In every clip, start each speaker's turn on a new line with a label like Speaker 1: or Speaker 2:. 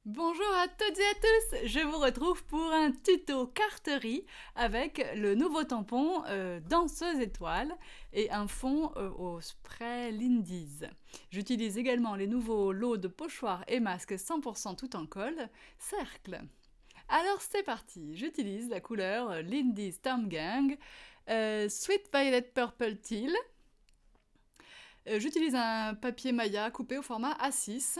Speaker 1: Bonjour à toutes et à tous, je vous retrouve pour un tuto carterie avec le nouveau tampon Danseuse étoile et un fond au spray Lindy's. J'utilise également les nouveaux lots de pochoirs et masques 100% tout en colle, Cercle. Alors c'est parti, j'utilise la couleur Lindy's Storm Gang, Sweet Violet Purple Teal. J'utilise un papier Maya coupé au format A6.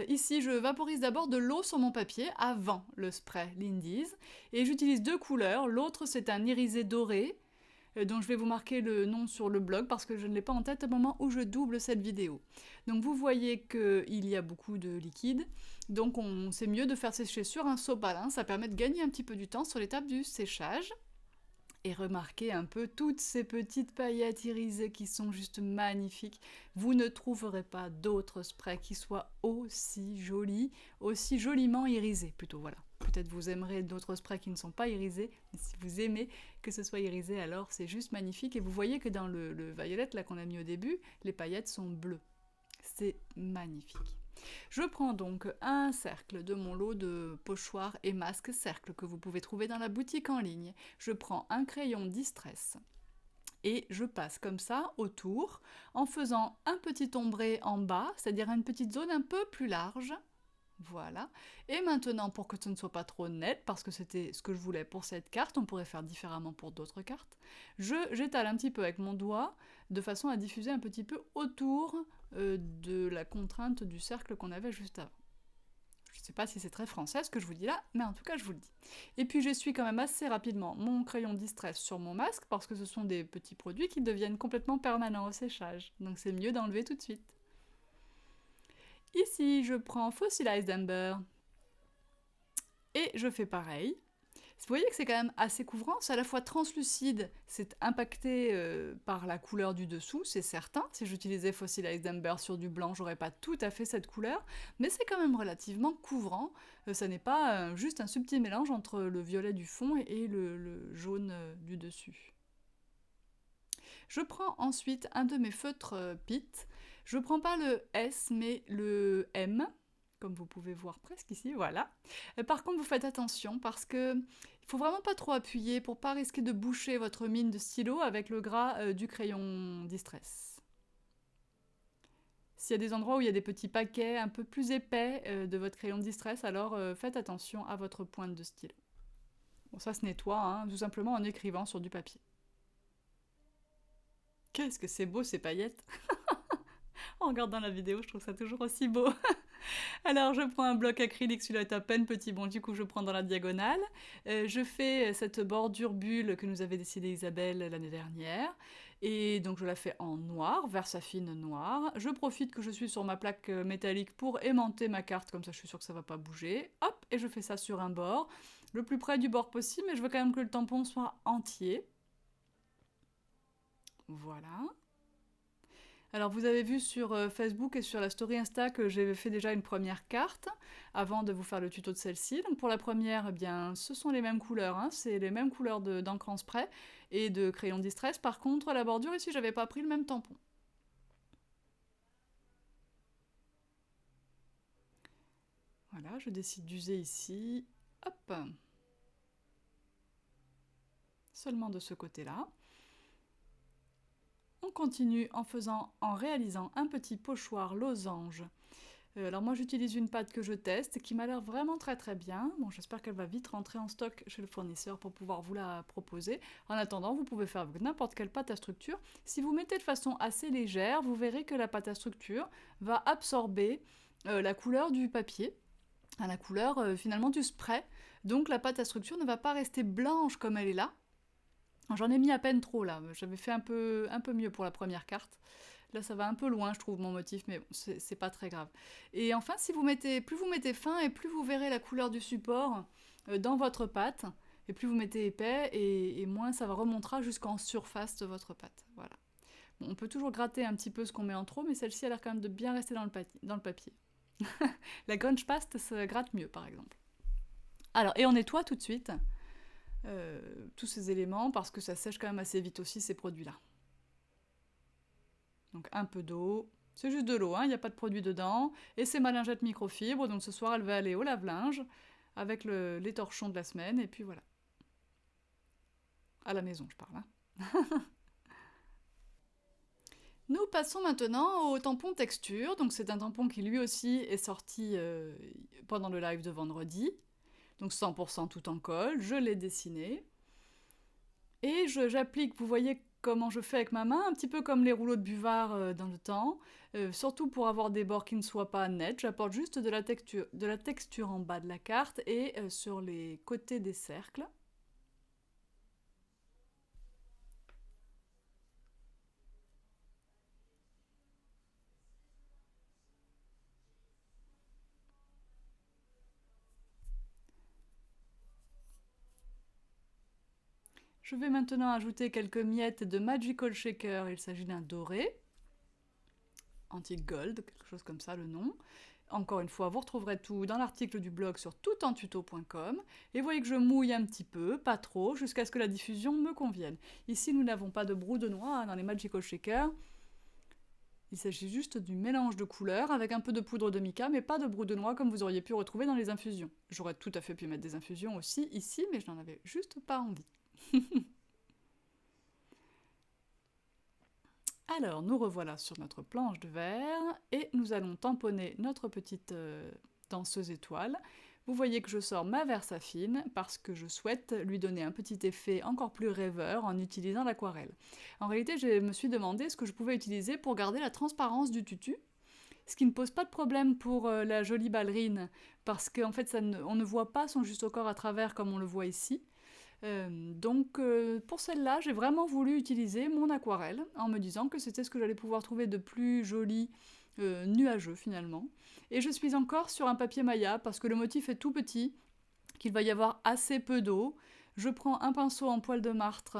Speaker 1: Ici, je vaporise d'abord de l'eau sur mon papier avant le spray Lindy's. Et j'utilise deux couleurs. L'autre, c'est un irisé doré, dont je vais vous marquer le nom sur le blog parce que je ne l'ai pas en tête au moment où je double cette vidéo. Donc vous voyez qu'il y a beaucoup de liquide. Donc c'est mieux de faire sécher sur un sopalin. Ça permet de gagner un petit peu du temps sur l'étape du séchage. Et remarquez un peu toutes ces petites paillettes irisées qui sont juste magnifiques. Vous ne trouverez pas d'autres sprays qui soient aussi jolis, aussi joliment irisés plutôt, voilà. Peut-être vous aimerez d'autres sprays qui ne sont pas irisés, mais si vous aimez que ce soit irisé, alors c'est juste magnifique. Et vous voyez que dans le violet là qu'on a mis au début, les paillettes sont bleues. C'est magnifique. Je prends donc un cercle de mon lot de pochoirs et masques cercle que vous pouvez trouver dans la boutique en ligne. Je prends un crayon Distress et je passe comme ça autour en faisant un petit ombré en bas, c'est-à-dire une petite zone un peu plus large. Voilà. Et maintenant, pour que ce ne soit pas trop net, parce que c'était ce que je voulais pour cette carte, on pourrait faire différemment pour d'autres cartes, j'étale un petit peu avec mon doigt, de façon à diffuser un petit peu autour de la contrainte du cercle qu'on avait juste avant. Je ne sais pas si c'est très français ce que je vous dis là, mais en tout cas je vous le dis. Et puis j'essuie quand même assez rapidement mon crayon Distress sur mon masque, parce que ce sont des petits produits qui deviennent complètement permanents au séchage, donc c'est mieux d'enlever tout de suite. Ici, je prends Fossilized Amber et je fais pareil. Vous voyez que c'est quand même assez couvrant, c'est à la fois translucide, c'est impacté par la couleur du dessous, c'est certain. Si j'utilisais Fossilized Amber sur du blanc, j'aurais pas tout à fait cette couleur, mais c'est quand même relativement couvrant. Ça n'est pas juste un subtil mélange entre le violet du fond et le jaune du dessus. Je prends ensuite un de mes feutres Pitt. Je prends pas le S, mais le M, comme vous pouvez voir presque ici, voilà. Par contre, vous faites attention parce que il faut vraiment pas trop appuyer pour pas risquer de boucher votre mine de stylo avec le gras du crayon Distress. S'il y a des endroits où il y a des petits paquets un peu plus épais de votre crayon Distress, alors faites attention à votre pointe de stylo. Bon, ça se nettoie, hein, tout simplement en écrivant sur du papier. Qu'est-ce que c'est beau ces paillettes! En regardant la vidéo, je trouve ça toujours aussi beau. Alors je prends un bloc acrylique, celui-là est à peine petit, bon du coup je prends dans la diagonale. Je fais cette bordure bulle que nous avait décidé Isabelle l'année dernière. Et donc je la fais en noir, vert saphine noir. Je profite que je suis sur ma plaque métallique pour aimanter ma carte, comme ça je suis sûre que ça va pas bouger. Hop, et je fais ça sur un bord, le plus près du bord possible, mais je veux quand même que le tampon soit entier. Voilà. Alors vous avez vu sur Facebook et sur la story Insta que j'ai fait déjà une première carte avant de vous faire le tuto de celle-ci. Donc pour la première, eh bien, ce sont les mêmes couleurs, hein, c'est les mêmes couleurs d'encre en spray et de crayon Distress. Par contre, la bordure ici, j'avais pas pris le même tampon. Voilà, je décide d'user ici, hop, seulement de ce côté-là. On continue en réalisant un petit pochoir losange. Alors moi j'utilise une pâte que je teste qui m'a l'air vraiment très très bien. Bon, j'espère qu'elle va vite rentrer en stock chez le fournisseur pour pouvoir vous la proposer. En attendant, vous pouvez faire avec n'importe quelle pâte à structure. Si vous mettez de façon assez légère, vous verrez que la pâte à structure va absorber la couleur du papier, la couleur finalement du spray. Donc la pâte à structure ne va pas rester blanche comme elle est là. J'en ai mis à peine trop là, j'avais fait un peu mieux pour la première carte. Là ça va un peu loin je trouve mon motif, mais bon, c'est pas très grave. Et enfin si vous mettez, plus vous mettez fin et plus vous verrez la couleur du support dans votre pâte, et plus vous mettez épais et moins ça remontera jusqu'en surface de votre pâte. Voilà. Bon, on peut toujours gratter un petit peu ce qu'on met en trop, mais celle-ci a l'air quand même de bien rester dans le papier. La grunge paste se gratte mieux par exemple. Alors, et on nettoie tout de suite tous ces éléments parce que ça sèche quand même assez vite aussi ces produits-là. Donc un peu d'eau, C'est juste de l'eau, hein, il n'y a pas de produit dedans. Et c'est ma lingette microfibre, donc ce soir elle va aller au lave-linge avec les torchons de la semaine, et puis voilà. À la maison, je parle. Hein. Nous passons maintenant au tampon texture. Donc c'est un tampon qui lui aussi est sorti pendant le live de vendredi. Donc 100% tout en colle, je l'ai dessiné. Et j'applique, vous voyez comment je fais avec ma main, un petit peu comme les rouleaux de buvard dans le temps. Surtout pour avoir des bords qui ne soient pas nets, j'apporte juste de la texture en bas de la carte et sur les côtés des cercles. Je vais maintenant ajouter quelques miettes de Magical Shaker, il s'agit d'un doré. Antique Gold, quelque chose comme ça le nom. Encore une fois, vous retrouverez tout dans l'article du blog sur toutentuto.com. Et vous voyez que je mouille un petit peu, pas trop, jusqu'à ce que la diffusion me convienne. Ici, nous n'avons pas de brou de noix dans les Magical Shakers. Il s'agit juste du mélange de couleurs avec un peu de poudre de mica, mais pas de brou de noix comme vous auriez pu retrouver dans les infusions. J'aurais tout à fait pu mettre des infusions aussi ici, mais je n'en avais juste pas envie. Alors, nous revoilà sur notre planche de verre et nous allons tamponner notre petite danseuse étoile. Vous voyez que je sors ma Versafine parce que je souhaite lui donner un petit effet encore plus rêveur en utilisant l'aquarelle. En réalité, je me suis demandé ce que je pouvais utiliser pour garder la transparence du tutu, ce qui ne pose pas de problème pour la jolie ballerine parce qu'en fait, on ne voit pas son juste au corps à travers comme on le voit ici. Donc pour celle-là, j'ai vraiment voulu utiliser mon aquarelle en me disant que c'était ce que j'allais pouvoir trouver de plus joli, nuageux finalement. Et je suis encore sur un papier Maya parce que le motif est tout petit, qu'il va y avoir assez peu d'eau. Je prends un pinceau en poil de martre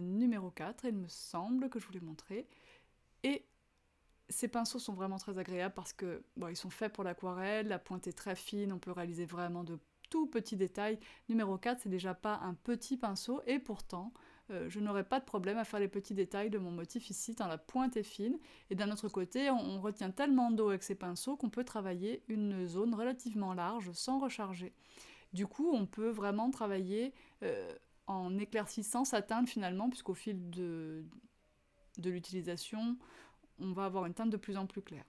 Speaker 1: numéro 4, il me semble que je vous l'ai montré. Et ces pinceaux sont vraiment très agréables parce que bon, ils sont faits pour l'aquarelle, la pointe est très fine, on peut réaliser vraiment de tout petits détails. Numéro 4, c'est déjà pas un petit pinceau, et pourtant, je n'aurai pas de problème à faire les petits détails de mon motif ici, tant la pointe est fine. Et d'un autre côté, on retient tellement d'eau avec ces pinceaux qu'on peut travailler une zone relativement large sans recharger. Du coup, on peut vraiment travailler en éclaircissant sa teinte finalement, puisqu'au fil de l'utilisation, on va avoir une teinte de plus en plus claire.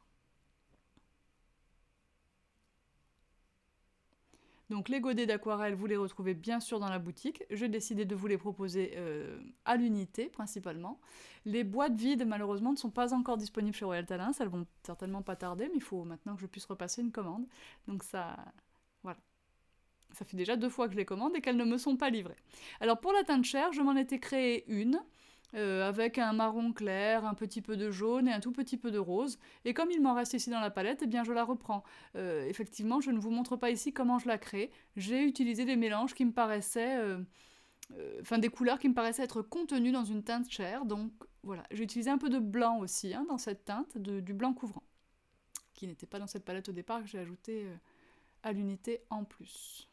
Speaker 1: Donc les godets d'aquarelle, vous les retrouvez bien sûr dans la boutique. J'ai décidé de vous les proposer à l'unité principalement. Les boîtes vides, malheureusement, ne sont pas encore disponibles chez Royal Talens. Elles vont certainement pas tarder, mais il faut maintenant que je puisse repasser une commande. Donc ça, voilà. Ça fait déjà 2 fois que je les commande et qu'elles ne me sont pas livrées. Alors pour la teinte chair, je m'en étais créé une. Avec un marron clair, un petit peu de jaune et un tout petit peu de rose. Et comme il m'en reste ici dans la palette, eh bien je la reprends. Effectivement, je ne vous montre pas ici comment je la crée. J'ai utilisé des mélanges qui me paraissaient... Enfin, des couleurs qui me paraissaient être contenues dans une teinte chair. Donc voilà, j'ai utilisé un peu de blanc aussi dans cette teinte, du blanc couvrant, qui n'était pas dans cette palette au départ, que j'ai ajouté à l'unité en plus.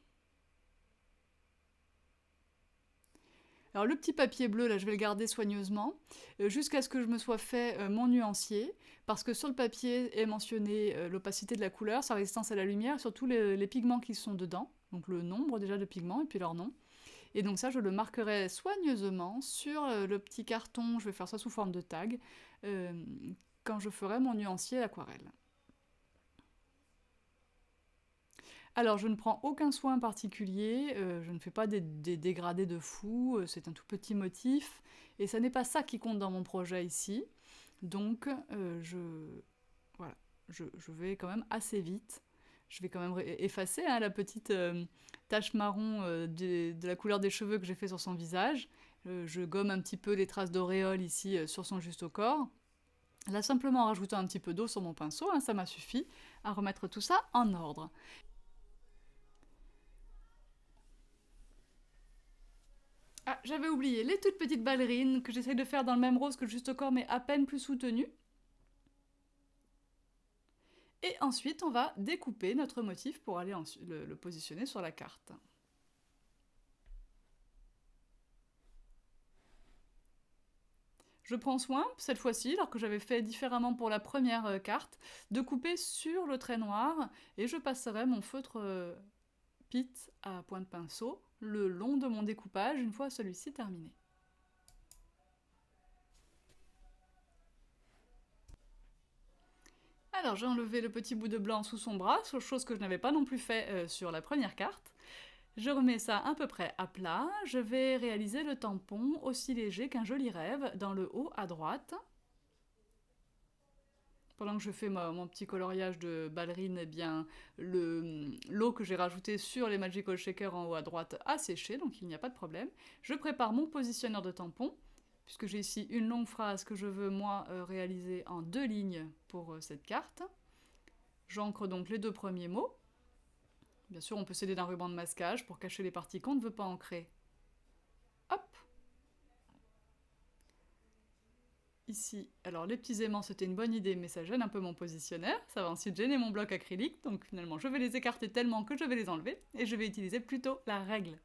Speaker 1: Alors le petit papier bleu, là, je vais le garder soigneusement, jusqu'à ce que je me sois fait mon nuancier, parce que sur le papier est mentionné l'opacité de la couleur, sa résistance à la lumière, surtout les pigments qui sont dedans, donc le nombre déjà de pigments et puis leur nom. Et donc ça, je le marquerai soigneusement sur le petit carton, je vais faire ça sous forme de tag, quand je ferai mon nuancier à l'aquarelle. Alors, je ne prends aucun soin particulier, je ne fais pas des dégradés de fou, c'est un tout petit motif, et ça n'est pas ça qui compte dans mon projet ici. Donc, voilà, je vais quand même assez vite. Je vais quand même effacer la petite tache marron de la couleur des cheveux que j'ai fait sur son visage. Je gomme un petit peu les traces d'auréole ici sur son juste au corps. Là, simplement en rajoutant un petit peu d'eau sur mon pinceau, ça m'a suffi à remettre tout ça en ordre. Ah, j'avais oublié les toutes petites ballerines que j'essaye de faire dans le même rose que le juste au corps, mais à peine plus soutenu. Et ensuite, on va découper notre motif pour aller le positionner sur la carte. Je prends soin, cette fois-ci, alors que j'avais fait différemment pour la première carte, de couper sur le trait noir, et je passerai mon feutre Pitt à point de pinceau le long de mon découpage, une fois celui-ci terminé. Alors j'ai enlevé le petit bout de blanc sous son bras, chose que je n'avais pas non plus fait sur la première carte. Je remets ça à peu près à plat, je vais réaliser le tampon aussi léger qu'un joli rêve dans le haut à droite. Pendant que je fais mon petit coloriage de ballerine, eh bien, l'eau que j'ai rajoutée sur les Magical Shakers en haut à droite a séché, donc il n'y a pas de problème. Je prépare mon positionneur de tampon, puisque j'ai ici une longue phrase que je veux, moi, réaliser en 2 lignes pour cette carte. J'encre donc les 2 premiers mots. Bien sûr, on peut s'aider d'un ruban de masquage pour cacher les parties qu'on ne veut pas ancrer. Hop! Ici, alors les petits aimants c'était une bonne idée, mais ça gêne un peu mon positionnaire. Ça va ensuite gêner mon bloc acrylique, donc finalement je vais les écarter tellement que je vais les enlever, et je vais utiliser plutôt la règle.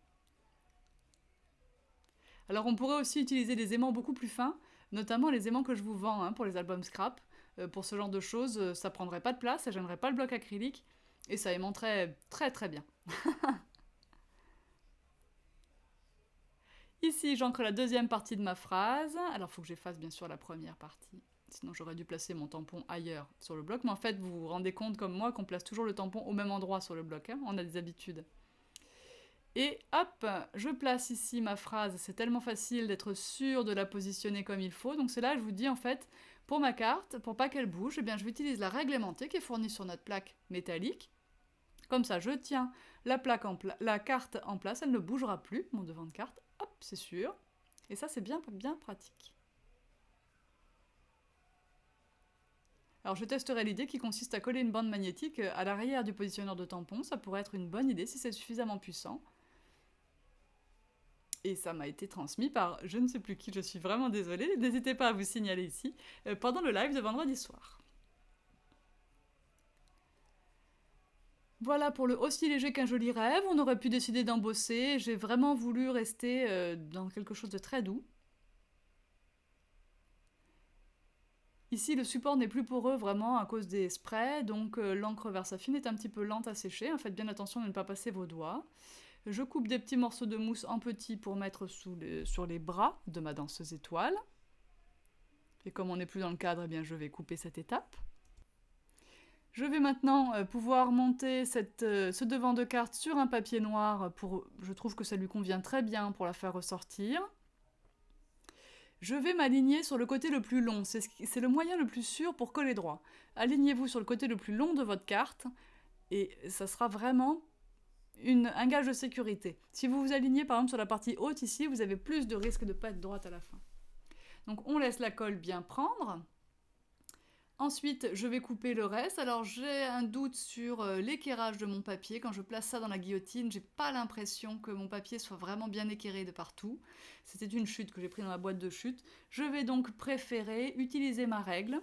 Speaker 1: Alors on pourrait aussi utiliser des aimants beaucoup plus fins, notamment les aimants que je vous vends pour les albums scrap. Pour ce genre de choses, ça prendrait pas de place, ça gênerait pas le bloc acrylique, et ça aimanterait très très bien. Ici, j'encre la deuxième partie de ma phrase. Alors, il faut que j'efface bien sûr la première partie. Sinon, j'aurais dû placer mon tampon ailleurs sur le bloc. Mais en fait, vous vous rendez compte, comme moi, qu'on place toujours le tampon au même endroit sur le bloc. On a des habitudes. Et hop, je place ici ma phrase. C'est tellement facile d'être sûr de la positionner comme il faut. Donc c'est là que je vous dis, en fait, pour ma carte, pour pas qu'elle bouge, eh bien, je vais utiliser la règle aimantée qui est fournie sur notre plaque métallique. Comme ça, je tiens la carte en place, elle ne bougera plus, mon devant de carte. Hop, c'est sûr. Et ça, c'est bien pratique. Alors, je testerai l'idée qui consiste à coller une bande magnétique à l'arrière du positionneur de tampon. Ça pourrait être une bonne idée si c'est suffisamment puissant. Et ça m'a été transmis par je ne sais plus qui, je suis vraiment désolée. N'hésitez pas à vous signaler ici pendant le live de vendredi soir. Voilà pour le aussi léger qu'un joli rêve. On aurait pu décider d'embosser. J'ai vraiment voulu rester dans quelque chose de très doux. Ici, le support n'est plus poreux vraiment à cause des sprays, donc l'encre Versafine est un petit peu lente à sécher. Faites bien attention de ne pas passer vos doigts. Je coupe des petits morceaux de mousse en petits pour mettre sur les bras de ma danseuse étoile. Et comme on n'est plus dans le cadre, eh bien, je vais couper cette étape. Je vais maintenant pouvoir monter ce devant de carte sur un papier noir. Je trouve que ça lui convient très bien pour la faire ressortir. Je vais m'aligner sur le côté le plus long. C'est le moyen le plus sûr pour coller droit. Alignez-vous sur le côté le plus long de votre carte et ça sera vraiment un gage de sécurité. Si vous vous alignez par exemple sur la partie haute ici, vous avez plus de risque de ne pas être droite à la fin. Donc on laisse la colle bien prendre. Ensuite, je vais couper le reste. Alors j'ai un doute sur l'équerrage de mon papier. Quand je place ça dans la guillotine, j'ai pas l'impression que mon papier soit vraiment bien équerré de partout. C'était une chute que j'ai prise dans la boîte de chute. Je vais donc préférer utiliser ma règle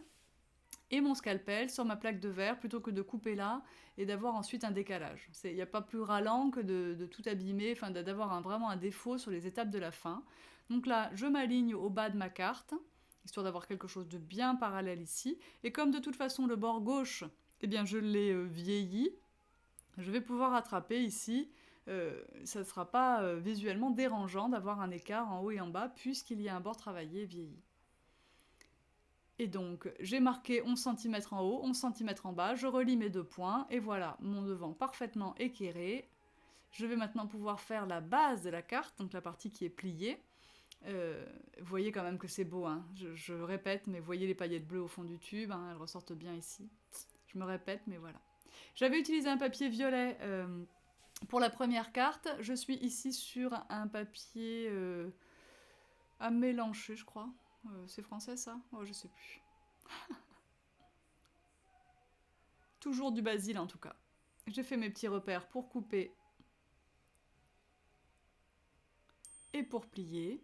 Speaker 1: et mon scalpel sur ma plaque de verre plutôt que de couper là et d'avoir ensuite un décalage. Il n'y a pas plus ralent que de tout abîmer, enfin d'avoir vraiment un défaut sur les étapes de la fin. Donc là, je m'aligne au bas de ma carte, histoire d'avoir quelque chose de bien parallèle ici. Et comme de toute façon le bord gauche, eh bien je l'ai vieilli, je vais pouvoir rattraper ici. Ça ne sera pas visuellement dérangeant d'avoir un écart en haut et en bas puisqu'il y a un bord travaillé et vieilli. Et donc, j'ai marqué 11 cm en haut, 11 cm en bas, je relie mes 2 points, et voilà, mon devant parfaitement équerré. Je vais maintenant pouvoir faire la base de la carte, donc la partie qui est pliée. Vous voyez quand même que c'est beau, je répète, mais voyez les paillettes bleues au fond du tube, elles ressortent bien ici. Je me répète, mais voilà. J'avais utilisé un papier violet pour la première carte, je suis ici sur un papier à mélanger, je crois. C'est français ça? Oh, je sais plus. Toujours du basil en tout cas. J'ai fait mes petits repères pour couper et pour plier.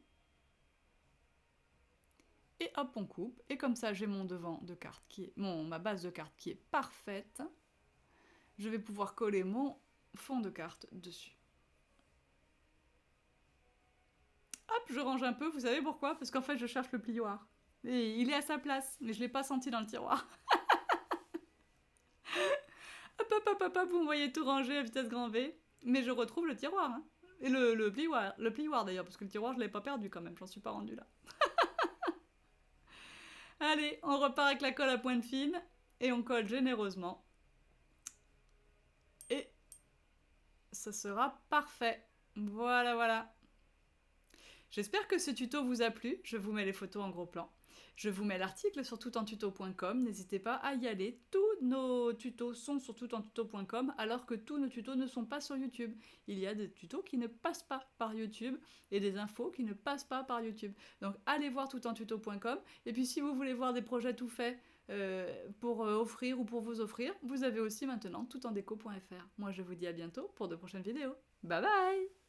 Speaker 1: Et hop, on coupe. Et comme ça, j'ai mon devant de carte ma base de carte qui est parfaite. Je vais pouvoir coller mon fond de carte dessus. Hop, je range un peu. Vous savez pourquoi? Parce qu'en fait, je cherche le plioir. Et il est à sa place, mais je l'ai pas senti dans le tiroir. Hop, hop, hop, hop, hop, vous me voyez tout ranger à vitesse grand V. Mais je retrouve le tiroir, hein. Et le plioir d'ailleurs, parce que le tiroir, je l'ai pas perdu quand même, j'en suis pas rendu là. Allez, on repart avec la colle à pointe fine, et on colle généreusement. Et ça sera parfait. Voilà, voilà. J'espère que ce tuto vous a plu, je vous mets les photos en gros plan. Je vous mets l'article sur toutentuto.com, n'hésitez pas à y aller. Tous nos tutos sont sur toutentuto.com alors que tous nos tutos ne sont pas sur YouTube. Il y a des tutos qui ne passent pas par YouTube et des infos qui ne passent pas par YouTube. Donc allez voir toutentuto.com et puis si vous voulez voir des projets tout faits pour offrir ou pour vous offrir, vous avez aussi maintenant toutendeco.fr. Moi je vous dis à bientôt pour de prochaines vidéos. Bye bye!